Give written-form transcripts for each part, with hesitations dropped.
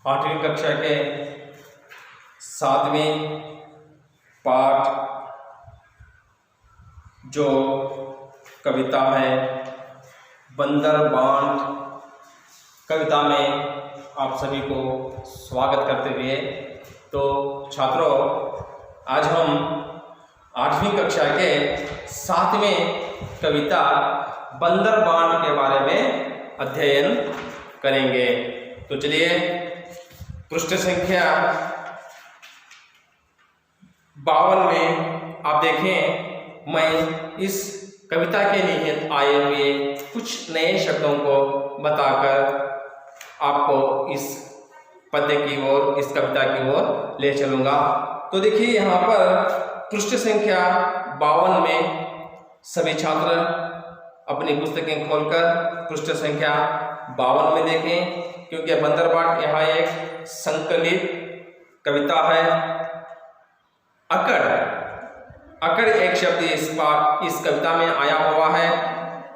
8वीं कक्षा के 7वें पाठ जो कविता है बंदर बांट कविता में आप सभी को स्वागत करते हुए, तो छात्रों आज हम 8वीं कक्षा के 7वें कविता बंदर बांट के बारे में अध्ययन करेंगे। तो चलिए पृष्ठ संख्या 52 में आप देखें, मैं इस कविता के लिए आए हुए कुछ नए शब्दों को बताकर आपको इस पद्य की ओर, इस कविता की ओर ले चलूँगा। तो देखिए यहाँ पर पृष्ठ संख्या 52 में सभी छात्र अपनी पुस्तकें खोलकर पृष्ठ संख्या 52 में देखें, क्योंकि बंदर बांट यहाँ एक संकलित कविता है। अकड़ एक शब्द इस कविता में आया हुआ है।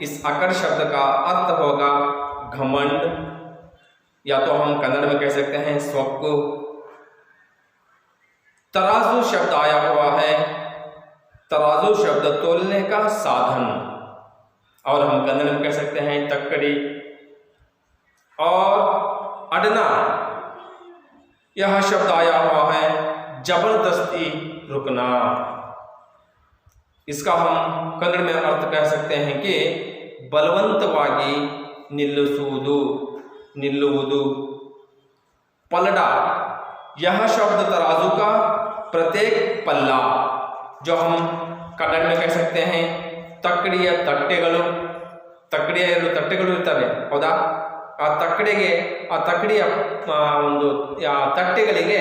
इस अकड़ शब्द का अर्थ होगा घमंड, या तो हम कन्नड़ में कह सकते हैं स्वक्कु। तराजू शब्द आया हुआ है। तराजू शब्द तोलने का साधन, और हम कन्नड़ में कह सकते हैं तक्कड़ी। और अडना यह शब्द आया हुआ है जबरदस्ती रुकना। इसका हम कन्नड़ में अर्थ कह सकते हैं कि बलवंतವಾಗಿ निल्लुವುದು। पलड़ा यह शब्द तराजू का प्रत्येक पल्ला, जो हम कन्नड़ में कह सकते हैं तಕ್ಕಡಿಯ ತಟ್ಟೆಗಳು ಇರ್ತವೆ, ಹೌದಾ? ಆ ತಕ್ಕಡಿಯ ಒಂದು ತಟ್ಟೆಗಳಿಗೆ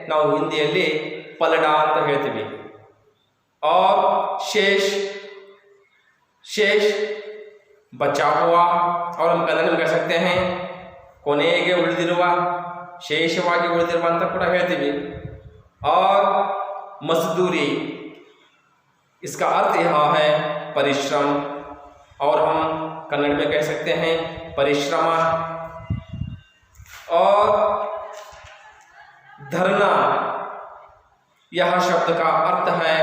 ನಾವು ಹಿಂದಿಯಲ್ಲಿ ಪಲಡ ಅಂತ ಹೇಳ್ತೀವಿ। और शेष बचा हुआ, और हम कन्नड़ में कह सकते हैं ಕೊನೆಗೆ ಉಳಿದಿರುವ, ಶೇಷವಾಗಿ ಉಳಿದಿರುವ ಅಂತ ಕೂಡ ಹೇಳ್ತೀವಿ। और मजदूरी, इसका अर्थ यहाँ है परिश्रम, और हम कन्नड़ में कह सकते हैं परिश्रम। और धरना यह शब्द का अर्थ है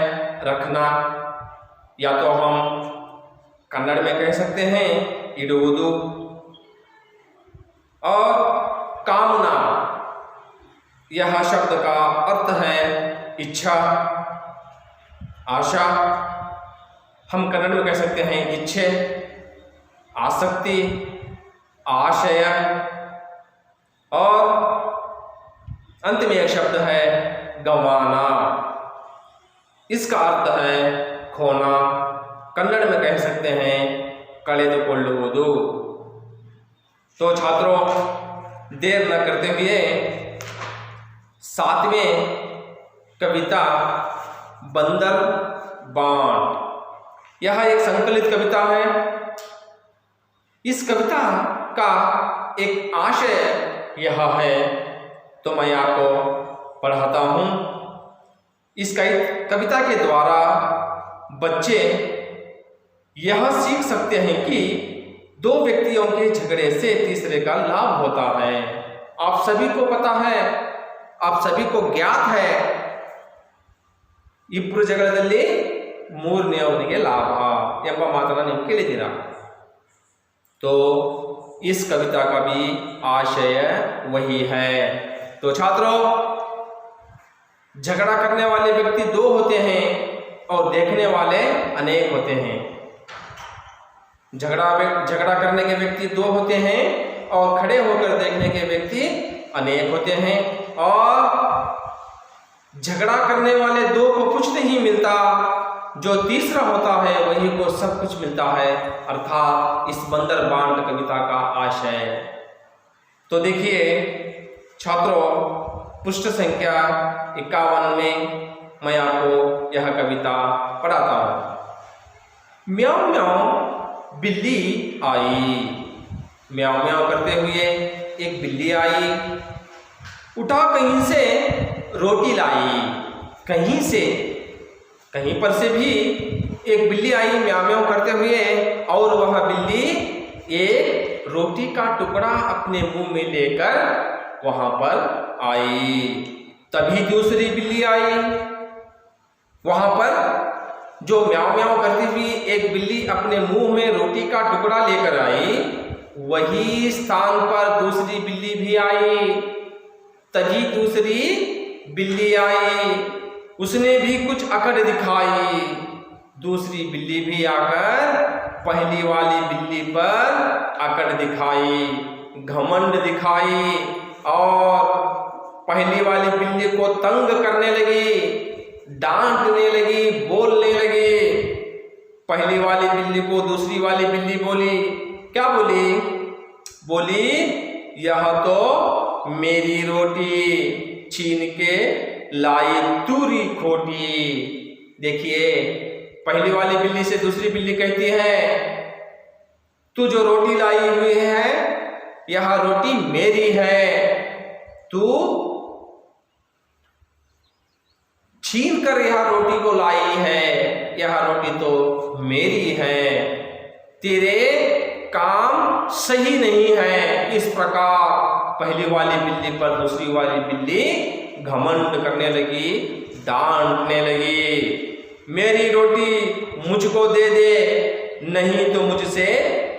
रखना, या तो हम कन्नड़ में कह सकते हैं इडुವುದು। और कामना यह शब्द का अर्थ है इच्छा, आशा। हम कन्नड़ में कह सकते हैं इच्छे, आसक्ति, आशय। और अंत में एक शब्द है गंवाना, इसका अर्थ है खोना। कन्नड़ में कह सकते हैं ಕಳೆದುಕೊಳ್ಳುವುದು। तो छात्रों देर न करते हुए 7वें कविता बंदर बांट, यह एक संकलित कविता है। इस कविता का एक आशय यह है, तो मैं आपको पढ़ाता हूँ। इस कविता के द्वारा बच्चे यह सीख सकते हैं कि दो व्यक्तियों के झगड़े से तीसरे का लाभ होता है। आप सभी को पता है, आप सभी को ज्ञात है, ಇಬ್ಬರು ಜಗಳದಲ್ಲಿ ಮೂರನೆಯವನಿಗೆ ಲಾಭ ಎಂಬ ಮಾತನ್ನು ನೀವು ಕೇಳಿದ್ದೀರಾ। तो इस कविता का भी आशय वही है। तो छात्रों, झगड़ा करने वाले व्यक्ति दो होते हैं और देखने वाले अनेक होते हैं। झगड़ा करने के व्यक्ति दो होते हैं और खड़े होकर देखने के व्यक्ति अनेक होते हैं। और झगड़ा करने वाले दो को कुछ नहीं मिलता, जो तीसरा होता है वही को सब कुछ मिलता है, अर्थात इस बंदर बांट कविता का आशय। तो देखिए छात्रों, पृष्ठ संख्या 51 में मैं आपको यह कविता पढ़ाता हूँ। म्याऊं म्याऊं बिल्ली आई। म्याऊं म्याऊं करते हुए एक बिल्ली आई, उठा कहीं से रोटी लाई। कहीं पर से भी एक बिल्ली आई म्याऊं म्याऊं करते हुए, और वह बिल्ली एक रोटी का टुकड़ा अपने मुंह में लेकर वहां पर आई। तभी दूसरी बिल्ली आई। वहां पर जो म्याऊं म्याऊं करती हुई एक बिल्ली अपने मुंह में रोटी का टुकड़ा लेकर आई, वही स्थान पर दूसरी बिल्ली भी आई। तभी दूसरी बिल्ली आई, उसने भी कुछ अकड़ दिखाई। दूसरी बिल्ली भी आकर पहली वाली बिल्ली पर अकड़ दिखाई, घमंड दिखाई और पहली वाली बिल्ली को तंग करने लगी, डांटने लगी, बोलने लगी। पहली वाली बिल्ली को दूसरी वाली बिल्ली बोली, क्या बोली? बोली, यह तो मेरी रोटी छीन के लाई तूरी खोटी। देखिए, पहली वाली बिल्ली से दूसरी बिल्ली कहती है, तू जो रोटी लाई हुई है यह रोटी मेरी है, तू छीन कर यह रोटी को लाई है, यह रोटी तो मेरी है, तेरे काम सही नहीं है। इस प्रकार पहली वाली बिल्ली पर दूसरी वाली बिल्ली घमंड करने लगी, डांटने लगी। मेरी रोटी मुझको दे दे, नहीं तो मुझसे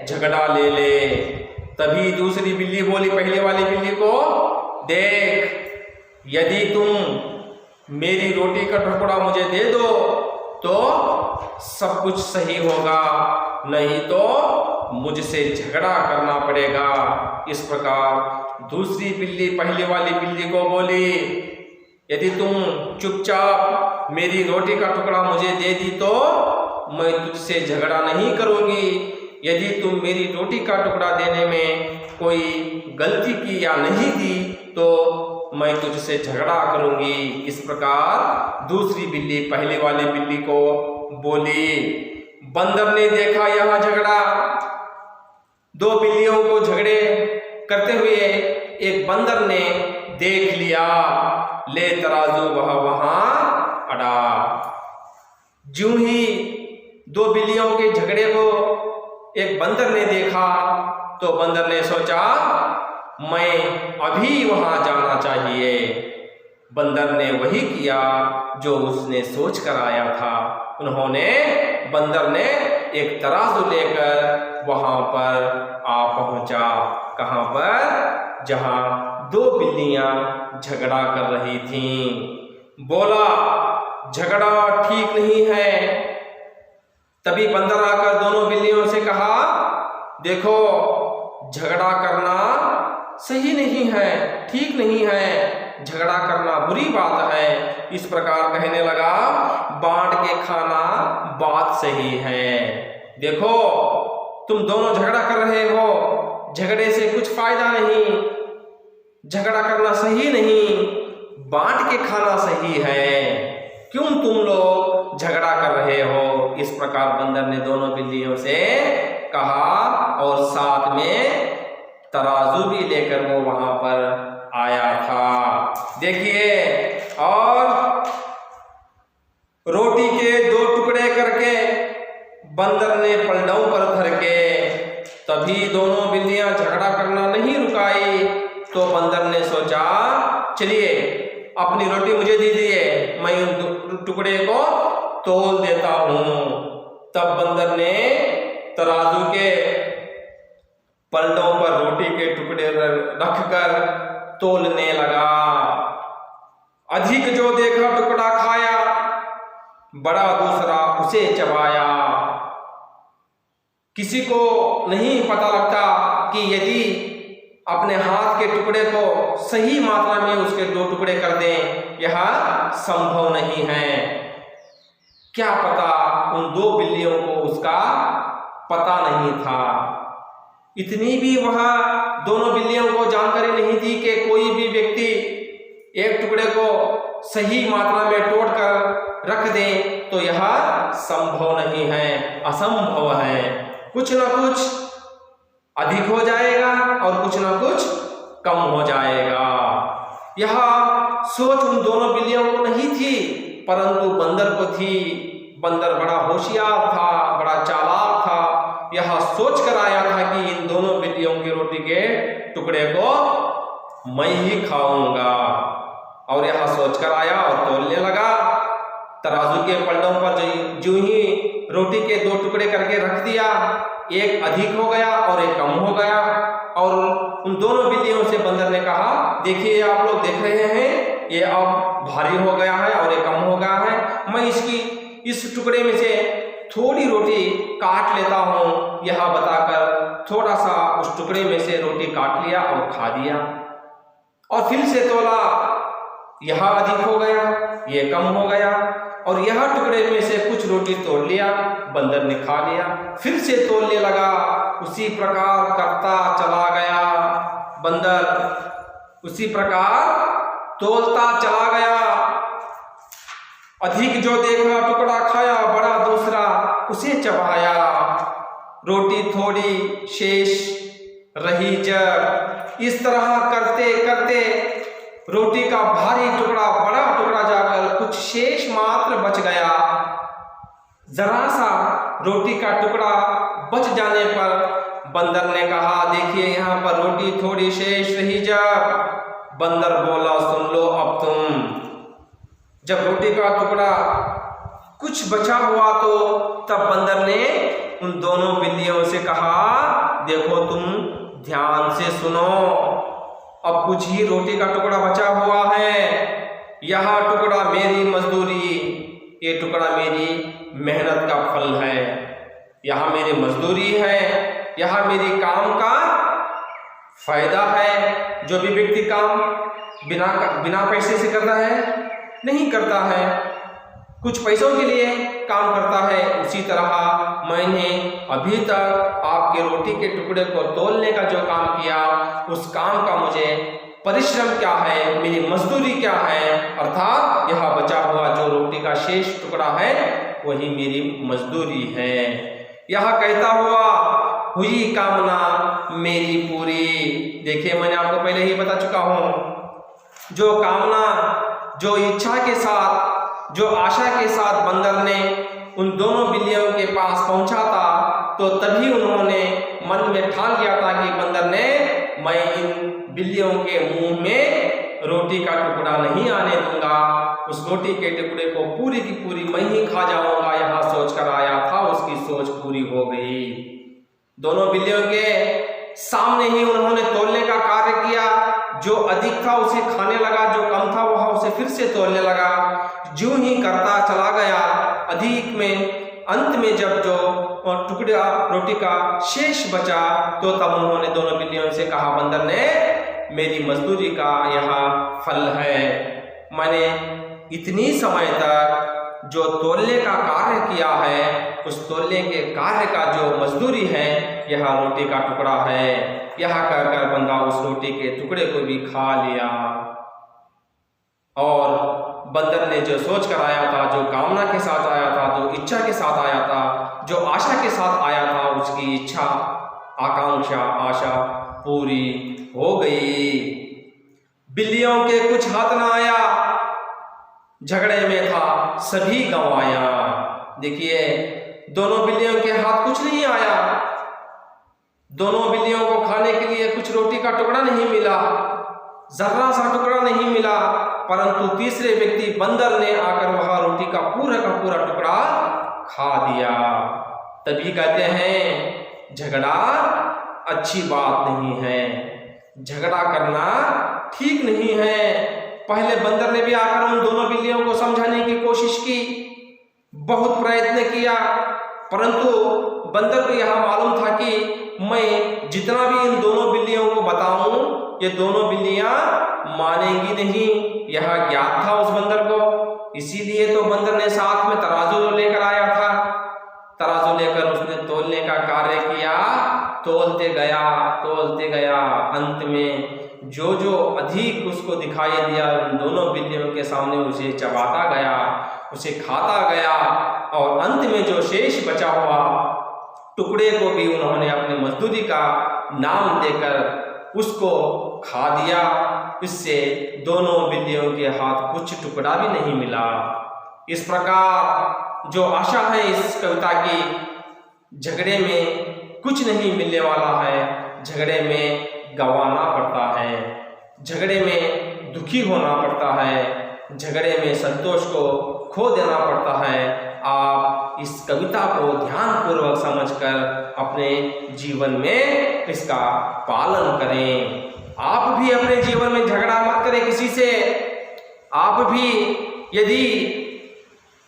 झगड़ा ले ले। तभी दूसरी बिल्ली बोली पहली वाली बिल्ली को, देख, यदि तुम मेरी रोटी का टुकड़ा मुझे दे दो तो सब कुछ सही होगा, नहीं तो मुझसे झगड़ा करना पड़ेगा। इस प्रकार दूसरी बिल्ली पहली वाली बिल्ली को बोली, यदि तुम चुपचाप मेरी रोटी का टुकड़ा मुझे दे दी तो मैं तुझसे झगड़ा नहीं करूंगी, यदि तुम मेरी रोटी का टुकड़ा देने में कोई गलती की या नहीं दी तो मैं तुझसे झगड़ा करूंगी। इस प्रकार दूसरी बिल्ली पहले वाली बिल्ली को बोली। बंदर ने देखा यह झगड़ा, दो बिल्लियों को झगड़े करते हुए एक बंदर ने देख लिया, ले तराजू वह वहां अड़ा। ज्यों ही दो बिल्लियों के झगड़े को एक बंदर ने देखा तो बंदर ने सोचा, मैं अभी वहां जाना चाहिए। बंदर ने वही किया जो उसने सोच कर आया था। बंदर ने एक तराजू लेकर वहां पर आ पहुंचा। कहां पर? जहां दो बिल्लियां झगड़ा कर रही थीं। बोला, झगड़ा ठीक नहीं है। तभी बंदर आकर दोनों बिल्लियों से कहा, देखो, झगड़ा करना सही नहीं है, ठीक नहीं है, झगड़ा करना बुरी बात है। इस प्रकार कहने लगा, बांट के खाना बात सही है। देखो, तुम दोनों झगड़ा कर रहे हो, झगड़े से कुछ फायदा नहीं, झगड़ा करना सही नहीं, बांट के खाना सही है। क्यों तुम लोग झगड़ा कर रहे हो? इस प्रकार बंदर ने दोनों बिल्लियों से कहा और साथ में तराजू भी लेकर वो वहां पर आया था। देखिए, और रोटी के दो टुकड़े करके बंदर ने पलड़ों पर धर के, तभी दोनों बिल्लियां झगड़ा करना नहीं रुकाई। तो बंदर ने सोचा, चलिए अपनी रोटी मुझे दे दिए, मैं उन टुकड़े को तोल देता हूं। तब बंदर ने तराजू के पलड़ों पर रोटी के टुकड़े रखकर तोलने लगा। अधिक जो देखा टुकड़ा खाया, बड़ा दूसरा उसे चबाया। किसी को नहीं पता लगता कि यदि अपने हाथ के टुकड़े को सही मात्रा में उसके दो टुकड़े कर दें, यह संभव नहीं है। क्या पता उन दो बिल्लियों को उसका पता नहीं था। इतनी भी वहां दोनों बिल्लियों को जानकारी नहीं थी कि कोई भी व्यक्ति एक टुकड़े को सही मात्रा में तोड़ कर रख दे तो यह संभव नहीं है, असंभव है। कुछ ना कुछ अधिक हो जाएगा और कुछ ना कुछ कम हो जाएगा। यह सोच उन दोनों बिल्लियों को नहीं थी, परंतु बंदर को थी। बंदर बड़ा होशियार था, बड़ा चालाक था। यह सोच कर आया था कि इन दोनों बिल्लियों की रोटी के टुकड़े को मैं ही खाऊंगा। और यहाँ सोचकर आया और तोलने लगा। तराजू के पलड़ों पर जो ही रोटी के 2 टुकड़े करके रख दिया, एक अधिक हो गया और एक कम हो गया। और उन दोनों बिल्लियों से बंदर ने कहा, देखिए आप लोग देख रहे हैं, ये अब भारी हो गया है और ये कम हो गया है। मैं इस टुकड़े में से थोड़ी रोटी काट लेता हूँ। यह बताकर थोड़ा सा उस टुकड़े में से रोटी काट लिया और खा दिया। और फिर से तोला, यह अधिक हो गया, ये कम हो गया। और यह टुकड़े में से कुछ रोटी तोड़ लिया, बंदर ने खा लिया। फिर से तोलने लगा, उसी प्रकार करता चला गया। बंदर उसी प्रकार तोलता चला गया। अधिक जो देखा टुकड़ा खाया, बड़ा दूसरा उसे चबाया। रोटी थोड़ी शेष रही जब। इस तरह करते करते रोटी का भारी टुकड़ा बड़ा टुकड़ा जाकर कुछ शेष मात्र बच गया। जरा सा रोटी का टुकड़ा बच जाने पर बंदर ने कहा, देखिए यहाँ पर रोटी थोड़ी शेष रही जब। बंदर बोला, सुन लो अब तुम। जब रोटी का टुकड़ा कुछ बचा हुआ तो तब बंदर ने उन दोनों बिल्लियों से कहा, देखो तुम ध्यान से सुनो, अब कुछ ही रोटी का टुकड़ा बचा हुआ है। यह टुकड़ा मेरी मजदूरी, ये टुकड़ा मेरी मेहनत का फल है। यह मेरी मजदूरी है, यह मेरी काम का फायदा है। जो भी व्यक्ति काम बिना पैसे से करता है, नहीं करता है, कुछ पैसों के लिए काम करता है। उसी तरह मैंने अभी तक आपके रोटी के टुकड़े को तोलने का जो काम किया, उस काम का मुझे परिश्रम क्या है, मेरी मजदूरी क्या है, अर्थात यह बचा हुआ जो रोटी का शेष टुकड़ा है वही मेरी मजदूरी है। यह कहता हुआ हुई कामना मेरी पूरी। देखिए, मैंने आपको पहले ही बता चुका हूं, जो कामना, जो इच्छा के साथ, जो आशा के साथ बंदर ने उन दोनों बिल्लियों के पास पहुंचा था, तो तभी उन्होंने मन में ठान लिया था कि बंदर ने, मैं इन बिल्लियों के मुंह में रोटी का टुकड़ा नहीं आने दूंगा, उस रोटी के टुकड़े को पूरी की पूरी मैं ही खा जाऊंगा। यहाँ सोच कर आया था, उसकी सोच पूरी हो गई। दोनों बिल्लियों के सामने ही उन्होंने तोलने का कार्य किया। जो अधिक था उसे खाने लगा, जो कम था वह उसे फिर से तोलने लगा। जो ही करता चला गया, अधिक में अंत में जब जो टुकड़ा रोटी का शेष बचा, तो तब उन्होंने दोनों बिल्लियों से कहा, बंदर ने, मेरी मजदूरी का यह फल है। मैंने इतनी समय तक जो तोलने का कार्य किया है, उस तोलने के कार्य का जो मजदूरी है, यह रोटी का टुकड़ा है। यह कहकर बंदा उस रोटी के टुकड़े को भी खा लिया। और बंदर ने जो सोच कर आया था, जो कामना के साथ आया था, जो इच्छा के साथ आया था, जो आशा के साथ आया था, उसकी इच्छा, आकांक्षा, आशा पूरी हो गई। बिल्लियों के कुछ हाथ न आया, झगड़े में था सभी गंवाया। देखिए, दोनों बिल्लियों के हाथ कुछ नहीं आया, दोनों बिल्लियों को खाने के लिए कुछ रोटी का टुकड़ा नहीं मिला, जर्रा सा टुकड़ा नहीं मिला, परंतु तीसरे व्यक्ति बंदर ने आकर वह रोटी का पूरा टुकड़ा खा दिया। तभी कहते हैं, झगड़ा अच्छी बात नहीं है, झगड़ा करना ठीक नहीं है। पहले बंदर ने भी आकर उन दोनों बिल्लियों को समझाने की कोशिश की, बहुत प्रयत्न किया, परंतु बंदर को यह मालूम था कि मैं जितना भी इन दोनों बिल्लियों को बताऊं, ये दोनों बिल्लियां मानेंगी नहीं। यह ज्ञात था उस बंदर को, इसीलिए तो बंदर ने साथ में तराजू लेकर आया था। तराजू लेकर उसने तोलने का कार्य किया, तोलते गया, अंत में जो अधिक उसको दिखाई दिया, उन दोनों बिल्लियों के सामने उसे चबाता गया, उसे खाता गया, और अंत में जो शेष बचा हुआ टुकड़े को भी उन्होंने अपनी मजदूरी का नाम देकर उसको खा दिया। इससे दोनों बिल्लियों के हाथ कुछ टुकड़ा भी नहीं मिला। इस प्रकार जो आशा है इस कविता की, झगड़े में कुछ नहीं मिलने वाला है, झगड़े में गंवाना पड़ता है। झगड़े में दुखी होना पड़ता है, झगड़े में संतोष को खो देना पड़ता है। आप इस कविता को ध्यानपूर्वक समझकर अपने जीवन में इसका पालन करें। आप भी अपने जीवन में झगड़ा मत करें किसी से। आप भी यदि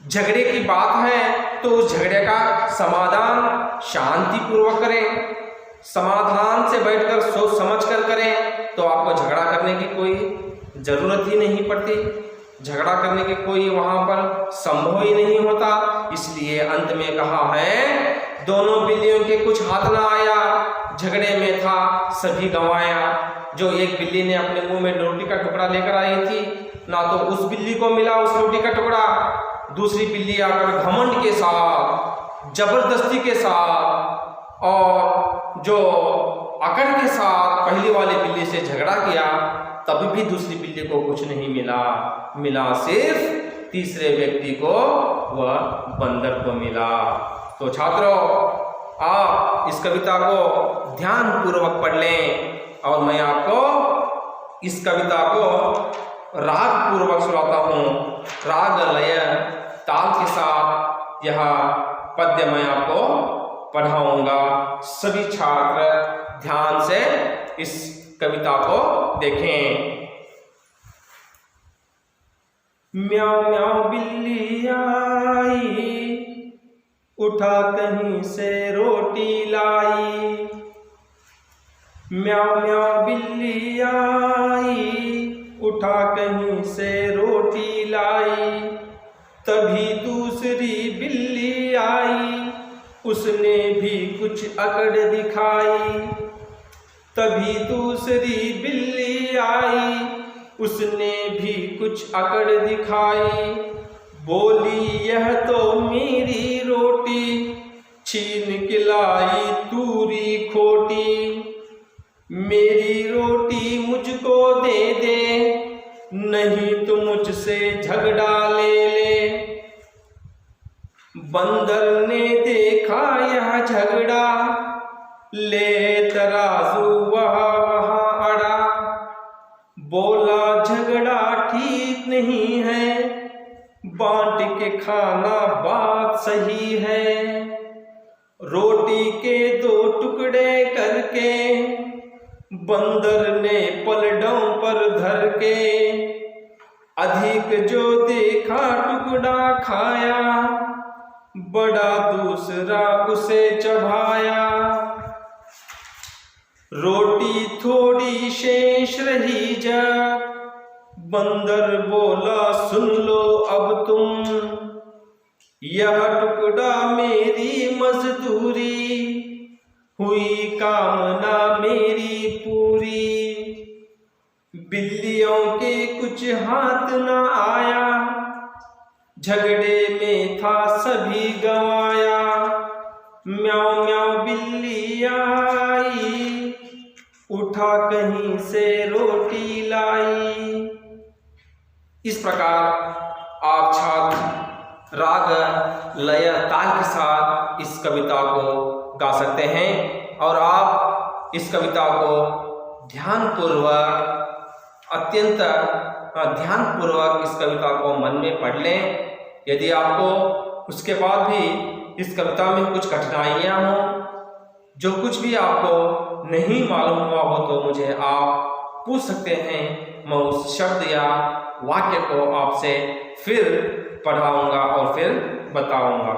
झगड़े की बात है तो उस झगड़े का समाधान शांतिपूर्वक करें, समाधान से बैठकर सोच समझ कर करें, तो आपको झगड़ा करने की कोई ज़रूरत ही नहीं पड़ती, झगड़ा करने की कोई वहाँ पर संभव ही नहीं होता। इसलिए अंत में कहा है, दोनों बिल्लियों के कुछ हाथ ना आया, झगड़े में था सभी गंवाया। जो एक बिल्ली ने अपने मुंह में रोटी का टुकड़ा लेकर आई थी, ना तो उस बिल्ली को मिला उस रोटी का टुकड़ा, दूसरी बिल्ली आकर घमंड के साथ, जबरदस्ती के साथ और जो अकड़ के साथ पहली वाली बिल्ली से झगड़ा किया, तभी भी दूसरी बिल्ली को कुछ नहीं मिला सिर्फ तीसरे व्यक्ति को, वह बंदर को मिला। तो छात्रों, आप इस कविता को ध्यान पूर्वक पढ़ लें और मैं आपको इस कविता को राग पूर्वक सुनाता हूँ। राग लय ताल के साथ यह पद्य मैं आपको पढ़ाऊंगा। सभी छात्र ध्यान से इस कविता को देखें। म्याऊं म्याऊं बिल्ली आई, उठा कहीं से रोटी लाई। म्याऊं म्याऊं बिल्ली आई, उठा कहीं से रोटी लाई। तभी दूसरी बिल्ली आई, उसने भी कुछ अकड़ दिखाई। तभी दूसरी बिल्ली आई, उसने भी कुछ अकड़ दिखाई। बोली यह तो मेरी रोटी, छीन के लाई तूरी खोटी। मेरी रोटी मुझको दे दे, नहीं तो मुझसे झगड़ा ले ले। बंदर ने देखा यह झगड़ा, ले तराजू वहाँ अड़ा। बोला झगड़ा ठीक नहीं है, बांट के खाना बात सही है। रोटी के दो टुकड़े करके, बंदर ने पलड़ों पर धर के। अधिक जो देखा टुकड़ा खाया, बड़ा दूसरा उसे चबाया। रोटी थोड़ी शेष रही जब, बंदर बोला सुन लो अब तुम। यह टुकड़ा मेरी मजदूरी, हुई कामना मेरी पूरी। बिल्लियों के कुछ हाथ न आया, झगड़े में था सभी गंवाया। म्याऊं म्याऊं बिल्ली आई, उठा कहीं से रोटी लाई। इस प्रकार आप छात्र राग लय ताल के साथ इस कविता को गा सकते हैं और आप इस कविता को ध्यानपूर्वक, अत्यंत ध्यानपूर्वक इस कविता को मन में पढ़ लें। यदि आपको उसके बाद भी इस कविता में कुछ कठिनाइयाँ हों, जो कुछ भी आपको नहीं मालूम हुआ हो, तो मुझे आप पूछ सकते हैं। मैं उस शब्द या वाक्य को आपसे फिर पढ़ाऊंगा और फिर बताऊंगा।